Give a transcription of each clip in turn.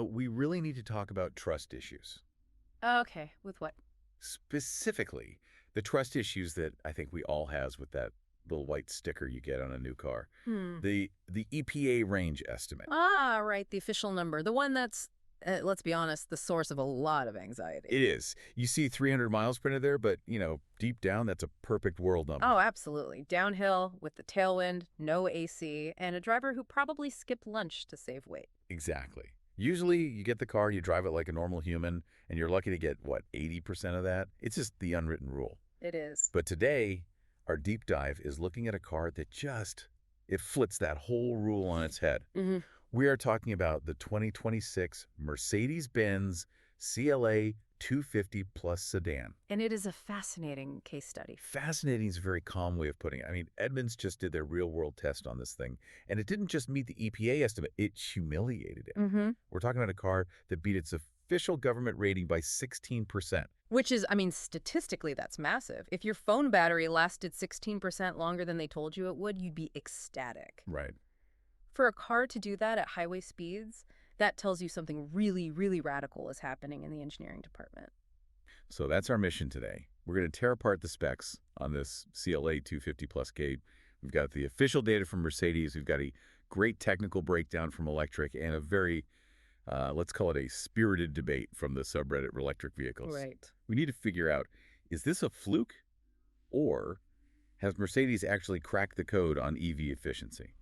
we really need to talk about trust issues. Okay, with what? Specifically, the trust issues that I think we all has with that little white sticker you get on a new car. Hmm. The EPA range estimate. Ah, right, the official number. The one that's, let's be honest, the source of a lot of anxiety. It is. You see 300 miles printed there, but, deep down, that's a perfect world number. Oh, absolutely. Downhill, with the tailwind, no AC, and a driver who probably skipped lunch to save weight. Exactly. Usually, you get the car, you drive it like a normal human, and you're lucky to get, 80% of that? It's just the unwritten rule. It is. But today, our deep dive is looking at a car that it flips that whole rule on its head. Mm-hmm. We are talking about the 2026 Mercedes-Benz CLA 250 Plus sedan. And it is a fascinating case study. Fascinating is a very calm way of putting it. I mean, Edmunds just did their real-world test on this thing, and it didn't just meet the EPA estimate, it humiliated it. Mm-hmm. We're talking about a car that beat its official government rating by 16%. Which is, statistically, that's massive. If your phone battery lasted 16% longer than they told you it would, you'd be ecstatic. Right. For a car to do that at highway speeds, that tells you something really, really radical is happening in the engineering department. So that's our mission today. We're going to tear apart the specs on this CLA 250 Plus gate. We've got the official data from Mercedes. We've got a great technical breakdown from Electric and a very, let's call it a spirited debate from the subreddit electric vehicles. Right. We need to figure out, is this a fluke or has Mercedes actually cracked the code on EV efficiency?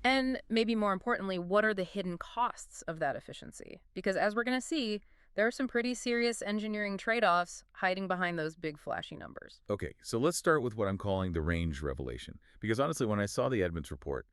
And maybe more importantly, what are the hidden costs of that efficiency? Because as we're going to see, there are some pretty serious engineering trade-offs hiding behind those big flashy numbers. Okay, so let's start with what I'm calling the range revelation. Because honestly, when I saw the Edmunds report,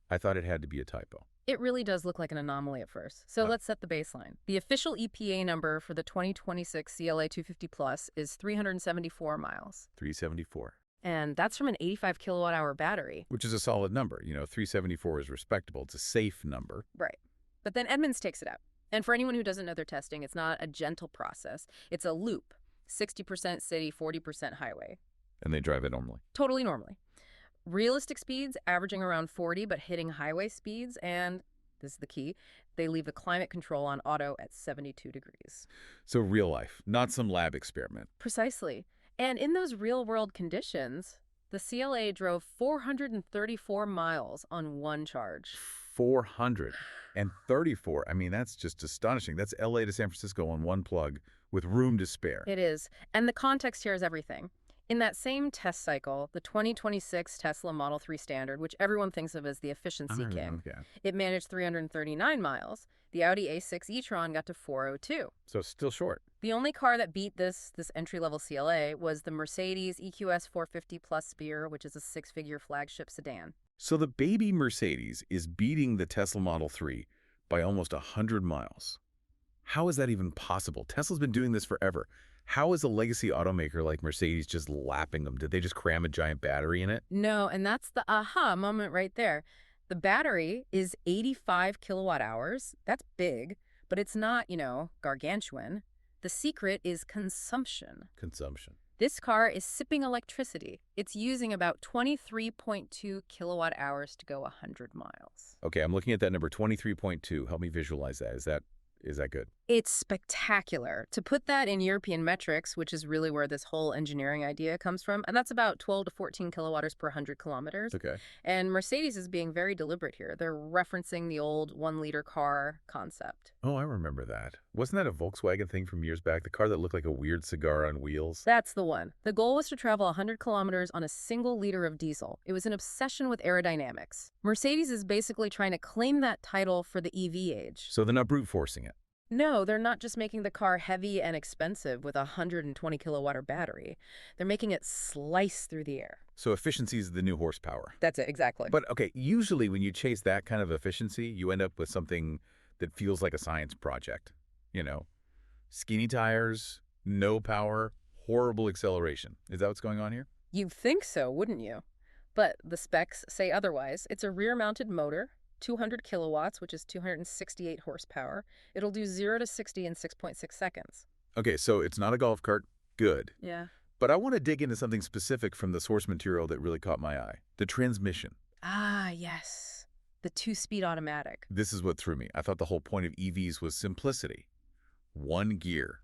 I thought it had to be a typo. It really does look like an anomaly at first. So let's set the baseline. The official EPA number for the 2026 CLA 250 Plus is 374 miles. 374. And that's from an 85 kilowatt-hour battery. Which is a solid number. 374 is respectable. It's a safe number. Right. But then Edmunds takes it out. And for anyone who doesn't know their testing, it's not a gentle process. It's a loop. 60% city, 40% highway. And they drive it normally. Totally normally. Realistic speeds averaging around 40, but hitting highway speeds, and this is the key, they leave the climate control on auto at 72 degrees. So real life, not some lab experiment. Precisely. And in those real-world conditions, the CLA drove 434 miles on one charge. 434. I mean, that's just astonishing. That's LA to San Francisco on one plug with room to spare. It is. And the context here is everything. In that same test cycle, the 2026 Tesla Model 3 Standard, which everyone thinks of as the efficiency king, it managed 339 miles. The Audi A6 e-tron got to 402. So still short. The only car that beat this entry-level CLA was the Mercedes EQS 450 Plus Spear, which is a six-figure flagship sedan. So the baby Mercedes is beating the Tesla Model 3 by almost 100 miles. How is that even possible? Tesla's been doing this forever. How is a legacy automaker like Mercedes just lapping them? Did they just cram a giant battery in it? No, and that's the aha moment right there. The battery is 85 kilowatt hours. That's big, but it's not, gargantuan. The secret is consumption. Consumption. This car is sipping electricity. It's using about 23.2 kilowatt hours to go 100 miles. Okay, I'm looking at that number, 23.2. Help me visualize that. Is that good? It's spectacular. To put that in European metrics, which is really where this whole engineering idea comes from, and that's about 12 to 14 kilowatts per 100 kilometers. Okay. And Mercedes is being very deliberate here. They're referencing the old 1-liter car concept. Oh, I remember that. Wasn't that a Volkswagen thing from years back? The car that looked like a weird cigar on wheels? That's the one. The goal was to travel 100 kilometers on a single liter of diesel. It was an obsession with aerodynamics. Mercedes is basically trying to claim that title for the EV age. So they're not brute forcing it. No, they're not just making the car heavy and expensive with a 120 kilowatt battery. They're making it slice through the air. So efficiency is the new horsepower. That's it, exactly. But okay, usually when you chase that kind of efficiency, you end up with something that feels like a science project. Skinny tires, no power, horrible acceleration. Is that what's going on here? You'd think so, wouldn't you? But the specs say otherwise. It's a rear-mounted motor, 200 kilowatts, which is 268 horsepower. It'll do 0 to 60 in 6.6 seconds. Okay, so it's not a golf cart. Good. Yeah. But I want to dig into something specific from the source material that really caught my eye. The transmission. Ah, yes. the two-speed automatic. This is what threw me. I thought the whole point of EVs was simplicity. One gear,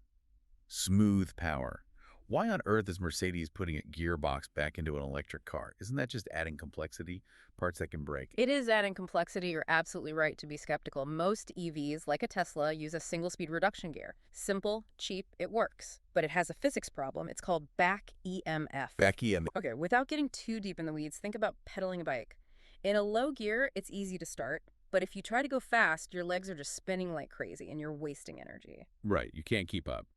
smooth power. Why on earth is Mercedes putting a gearbox back into an electric car? Isn't that just adding complexity, parts that can break? It is adding complexity. You're absolutely right to be skeptical. Most EVs, like a Tesla, use a single-speed reduction gear. Simple, cheap, it works. But it has a physics problem. It's called back EMF. Back EMF. Okay, without getting too deep in the weeds, think about pedaling a bike. In a low gear, it's easy to start. But if you try to go fast, your legs are just spinning like crazy and you're wasting energy. Right, you can't keep up.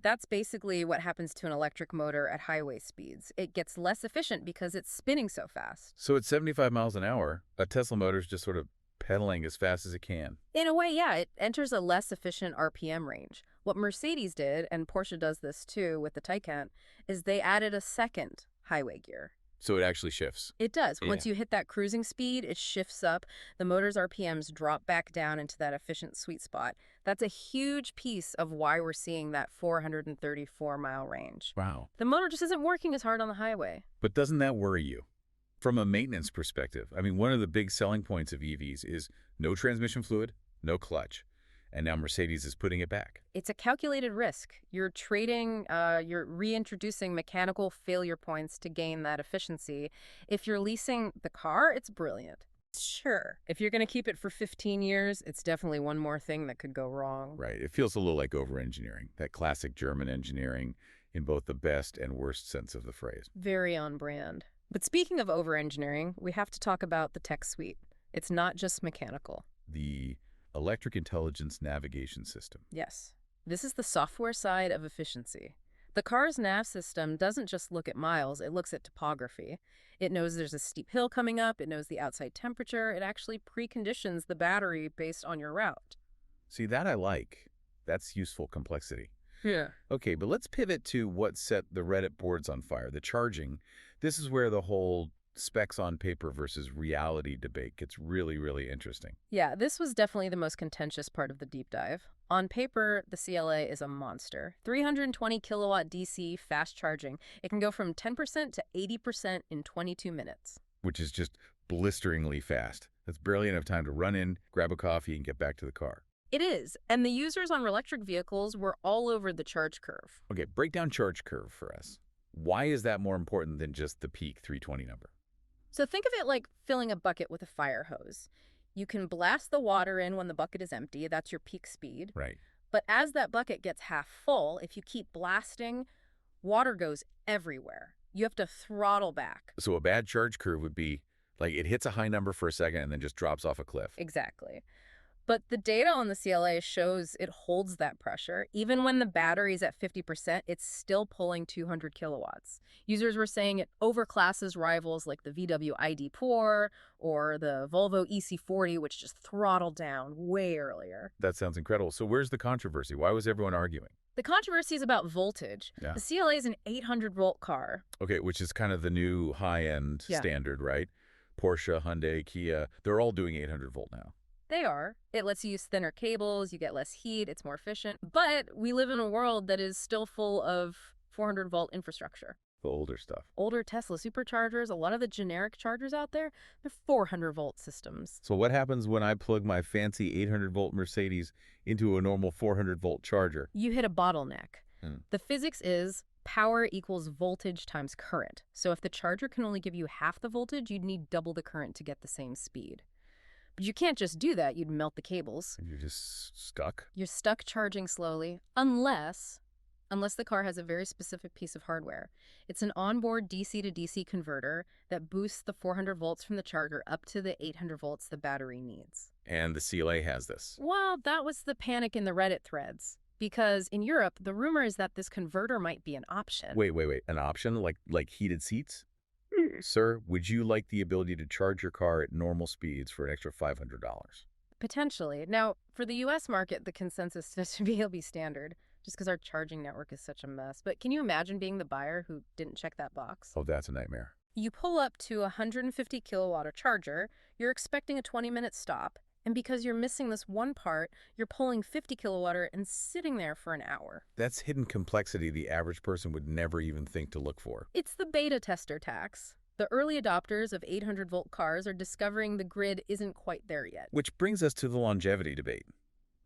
That's basically what happens to an electric motor at highway speeds. It gets less efficient because it's spinning so fast. So at 75 miles an hour, a Tesla motor's just sort of pedaling as fast as it can. In a way, yeah, it enters a less efficient RPM range. What Mercedes did, and Porsche does this too with the Taycan, is they added a second highway gear. So it actually shifts. It does. Yeah. Once you hit that cruising speed, it shifts up. The motor's RPMs drop back down into that efficient sweet spot. That's a huge piece of why we're seeing that 434-mile range. Wow. The motor just isn't working as hard on the highway. But doesn't that worry you? From a maintenance perspective, I mean, one of the big selling points of EVs is no transmission fluid, no clutch. And now Mercedes is putting it back. It's a calculated risk. You're reintroducing mechanical failure points to gain that efficiency. If you're leasing the car, it's brilliant. Sure. If you're going to keep it for 15 years, it's definitely one more thing that could go wrong. Right. It feels a little like over-engineering, that classic German engineering in both the best and worst sense of the phrase. Very on brand. But speaking of over-engineering, we have to talk about the tech suite. It's not just mechanical. The Electric Intelligence Navigation System. Yes. This is the software side of efficiency. The car's nav system doesn't just look at miles, it looks at topography. It knows there's a steep hill coming up, it knows the outside temperature, it actually preconditions the battery based on your route. See, that I like. That's useful complexity. Yeah. Okay, but let's pivot to what set the Reddit boards on fire, the charging. This is where the whole specs on paper versus reality debate gets really, really interesting. Yeah, this was definitely the most contentious part of the deep dive. On paper, the CLA is a monster. 320 kilowatt DC fast charging. It can go from 10% to 80% in 22 minutes. Which is just blisteringly fast. That's barely enough time to run in, grab a coffee, and get back to the car. It is, and the users on electric vehicles were all over the charge curve. Okay, break down charge curve for us. Why is that more important than just the peak 320 number? So think of it like filling a bucket with a fire hose. You can blast the water in when the bucket is empty. That's your peak speed. Right. But as that bucket gets half full, if you keep blasting, water goes everywhere. You have to throttle back. So a bad charge curve would be like it hits a high number for a second and then just drops off a cliff. Exactly. But the data on the CLA shows it holds that pressure. Even when the battery's at 50%, it's still pulling 200 kilowatts. Users were saying it overclasses rivals like the VW ID.4 or the Volvo EC40, which just throttled down way earlier. That sounds incredible. So where's the controversy? Why was everyone arguing? The controversy is about voltage. Yeah. The CLA is an 800-volt car. Okay, which is kind of the new high-end standard, right? Porsche, Hyundai, Kia, they're all doing 800 volt now. They are. It lets you use thinner cables, you get less heat, it's more efficient. But we live in a world that is still full of 400-volt infrastructure. The older stuff. Older Tesla superchargers, a lot of the generic chargers out there, they're 400-volt systems. So what happens when I plug my fancy 800-volt Mercedes into a normal 400-volt charger? You hit a bottleneck. The physics is power equals voltage times current. So if the charger can only give you half the voltage, you'd need double the current to get the same speed. But you can't just do that. You'd melt the cables. And you're just stuck? You're stuck charging slowly, unless the car has a very specific piece of hardware. It's an onboard DC to DC converter that boosts the 400 volts from the charger up to the 800 volts the battery needs. And the CLA has this. Well, that was the panic in the Reddit threads. Because in Europe, the rumor is that this converter might be an option. Wait. An option? Like heated seats? Sir, would you like the ability to charge your car at normal speeds for an extra $500? Potentially. Now, for the U.S. market, the consensus seems to be it'll be standard, just because our charging network is such a mess. But can you imagine being the buyer who didn't check that box? Oh, that's a nightmare. You pull up to a 150 kilowatt charger, you're expecting a 20-minute stop, and because you're missing this one part, you're pulling 50 kilowatt and sitting there for an hour. That's hidden complexity the average person would never even think to look for. It's the beta tester tax. The early adopters of 800-volt cars are discovering the grid isn't quite there yet. Which brings us to the longevity debate.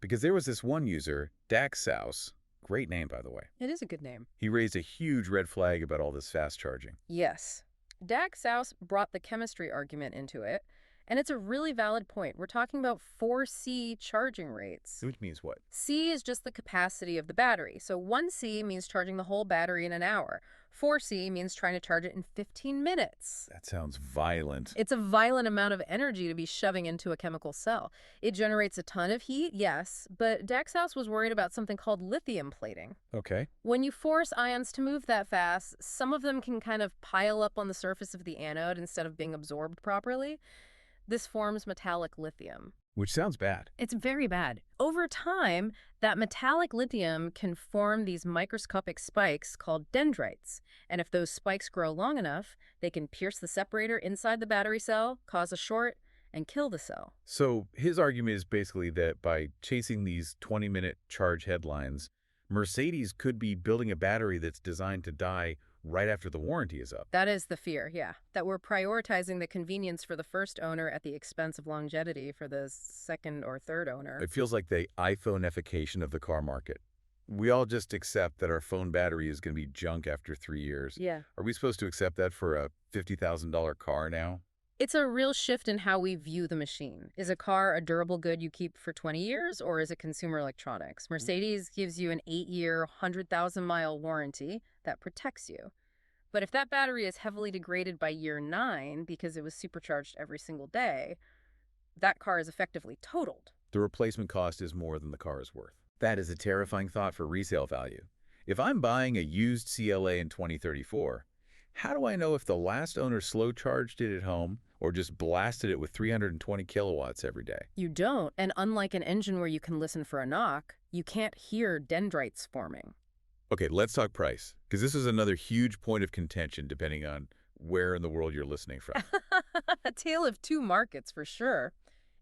Because there was this one user, Daxaus, great name by the way. It is a good name. He raised a huge red flag about all this fast charging. Yes. Daxaus brought the chemistry argument into it, and it's a really valid point. We're talking about 4C charging rates. Which means what? C is just the capacity of the battery. So 1C means charging the whole battery in an hour. 4C means trying to charge it in 15 minutes. That sounds violent. It's a violent amount of energy to be shoving into a chemical cell. It generates a ton of heat, yes, but Daxaus was worried about something called lithium plating. Okay. When you force ions to move that fast, some of them can kind of pile up on the surface of the anode instead of being absorbed properly. This forms metallic lithium. Which sounds bad. It's very bad. Over time, that metallic lithium can form these microscopic spikes called dendrites. And if those spikes grow long enough, they can pierce the separator inside the battery cell, cause a short, and kill the cell. So his argument is basically that by chasing these 20-minute charge headlines, Mercedes could be building a battery that's designed to die right after the warranty is up. That is the fear, yeah. That we're prioritizing the convenience for the first owner at the expense of longevity for the second or third owner. It feels like the iPhone-ification of the car market. We all just accept that our phone battery is going to be junk after 3 years. Yeah. Are we supposed to accept that for a $50,000 car now? It's a real shift in how we view the machine. Is a car a durable good you keep for 20 years, or is it consumer electronics? Mercedes gives you an 8-year, 100,000-mile warranty that protects you. But if that battery is heavily degraded by year 9 because it was supercharged every single day, that car is effectively totaled. The replacement cost is more than the car is worth. That is a terrifying thought for resale value. If I'm buying a used CLA in 2034, how do I know if the last owner slow charged it at home or just blasted it with 320 kilowatts every day? You don't, and unlike an engine where you can listen for a knock, you can't hear dendrites forming. Okay, let's talk price, because this is another huge point of contention depending on where in the world you're listening from. A tale of two markets for sure.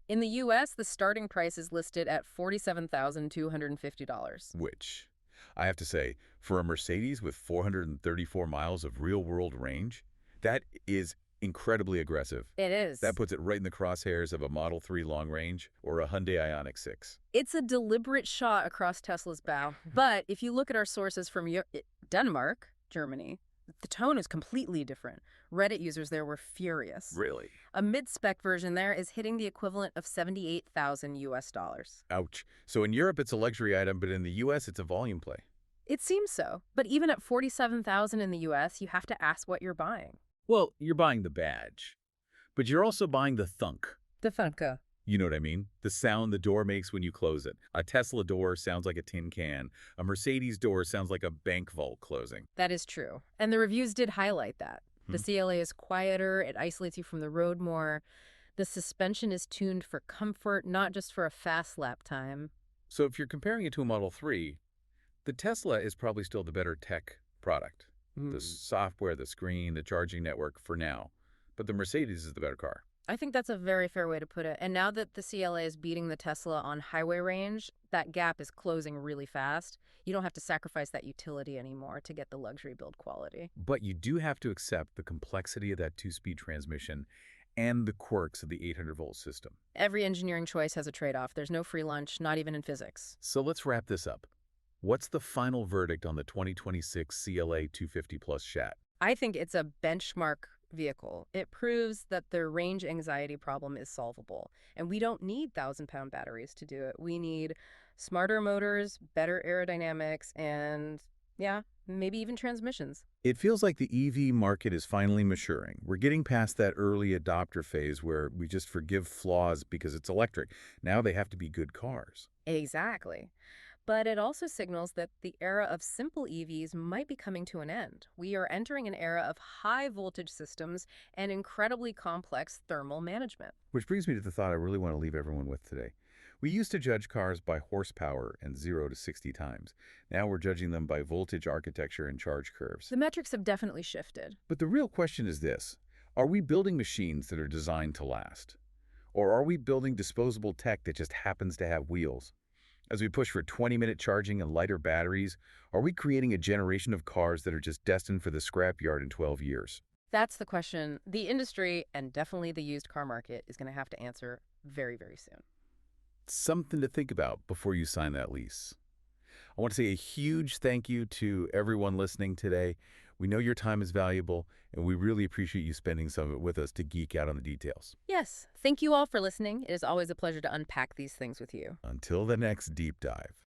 In the U.S., the starting price is listed at $47,250. Which, I have to say, for a Mercedes with 434 miles of real-world range, that is incredibly aggressive. It is. That puts it right in the crosshairs of a Model 3 long range or a Hyundai Ioniq 6. It's a deliberate shot across Tesla's bow. But if you look at our sources from Denmark, Germany, the tone is completely different. Reddit users there were furious. Really? A mid-spec version there is hitting the equivalent of $78,000 US. Ouch. So in Europe, it's a luxury item, but in the U.S., it's a volume play. It seems so. But even at $47,000 in the U.S., you have to ask what you're buying. Well, you're buying the badge, but you're also buying the thunk. The thunka. You know what I mean? The sound the door makes when you close it. A Tesla door sounds like a tin can. A Mercedes door sounds like a bank vault closing. That is true. And the reviews did highlight that. The CLA is quieter, it isolates you from the road more. The suspension is tuned for comfort, not just for a fast lap time. So if you're comparing it to a Model 3, the Tesla is probably still the better tech product. The software, the screen, the charging network for now. But the Mercedes is the better car. I think that's a very fair way to put it. And now that the CLA is beating the Tesla on highway range, that gap is closing really fast. You don't have to sacrifice that utility anymore to get the luxury build quality. But you do have to accept the complexity of that 2-speed transmission and the quirks of the 800-volt system. Every engineering choice has a trade-off. There's no free lunch, not even in physics. So let's wrap this up. What's the final verdict on the 2026 CLA 250 Plus Chat? I think it's a benchmark vehicle. It proves that the range anxiety problem is solvable. And we don't need 1,000-pound batteries to do it. We need smarter motors, better aerodynamics, and, yeah, maybe even transmissions. It feels like the EV market is finally maturing. We're getting past that early adopter phase where we just forgive flaws because it's electric. Now they have to be good cars. Exactly. But it also signals that the era of simple EVs might be coming to an end. We are entering an era of high-voltage systems and incredibly complex thermal management. Which brings me to the thought I really want to leave everyone with today. We used to judge cars by horsepower and 0 to 60 times. Now we're judging them by voltage architecture and charge curves. The metrics have definitely shifted. But the real question is this. Are we building machines that are designed to last? Or are we building disposable tech that just happens to have wheels? As we push for 20-minute charging and lighter batteries, are we creating a generation of cars that are just destined for the scrapyard in 12 years? That's the question the industry, and definitely the used car market, is going to have to answer very, very soon. Something to think about before you sign that lease. I want to say a huge thank you to everyone listening today. We know your time is valuable, and we really appreciate you spending some of it with us to geek out on the details. Yes, thank you all for listening. It is always a pleasure to unpack these things with you. Until the next deep dive.